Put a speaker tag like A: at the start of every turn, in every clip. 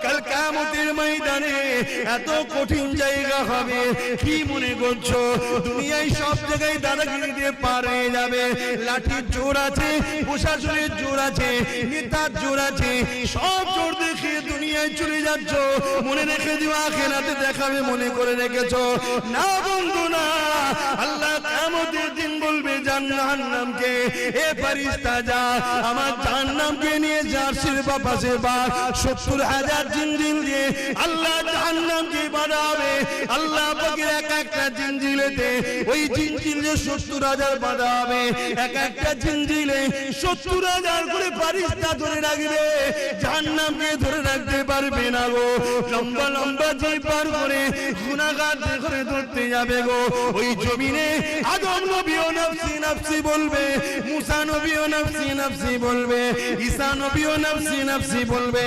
A: কাল কিয়ামতের ময়দানে এত কঠিন জায়গা হবে কি মনে করছো দুনিয়ায় সব জায়গায় দাদাগিরি দিয়ে পার হয়ে যাবে লাঠির জোর আছে প্রশাসনের জোর আছে নেতার জোর আছে সব জোর দেখে দুনিয়ায় চলে যাচ্ছ মনে রেখে দিও আখিরাতে দেখাবে মনে করে রেখেছো না বন্ধু না আল্লাহ কিয়ামতের দিন বলবে জাহান্নামকে এ ফেরেশতা যা আমার জাহান্নামকে নিয়ে জার্সির পাশে বা ৭০,০০০ জিনজিল দিয়ে আল্লাহ জাহান্নামকে বাঁধাবে আল্লাহ পাকের এক একটা জিনজিলেতে ওই জিনজিলে ৭০,০০০ বাঁধা হবে এক একটা জিনজিলে ৭০,০০০ করে ফেরেশতা ধরে রাখবে জাহান্নামকে ধরে রাখতে পারবে না গো লম্বা লম্বা যে পার করে গুনাহগার করে ধরতে যাবে গো ওই জমিনে আদম নবীও নফসি নফসি বলবে মুসা নবীও নফসি নফসি বলবে ঈসা নবীও নফসি নফসি বলবে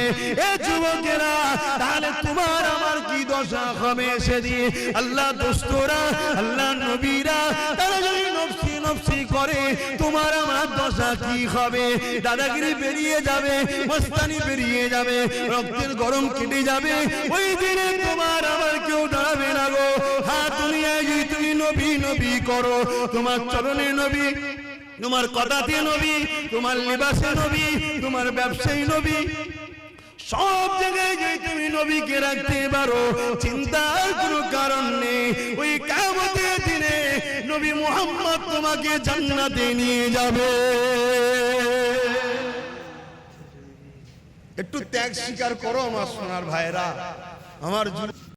A: এ যুবকেরা তাহলে তোমার আমার কি দশা হবে সেদিন আল্লাহ দোস্তরা আল্লাহ নবীরা তারা যদি নফসি নফসি করে তোমার আমার দশা কি হবে দাদাগিরি বেরিয়ে যাবে মস্তানি বেরিয়ে যাবে রক্তের গরম কেটে যাবে ওই দিনে তোমার আমার কেউ দাঁড়াবে না গো হ্যাঁ দুনিয়ায় যদি তুমি নবী নবী করো তোমার চরণে নবী তোমার কথাতে নবী তোমার লিবাসে নবী তোমার ব্যবসায়ী নবী সব জায়গায় যে তুমি নবীকে রাখতে পারো চিন্তার কোনো কারণ নেই ওই কিয়ামতের দিনে নবী মুহাম্মদ তোমাকে জান্নাতে নিয়ে যাবে একটু ত্যাগ স্বীকার করো আমার সোনার ভাইরা আমার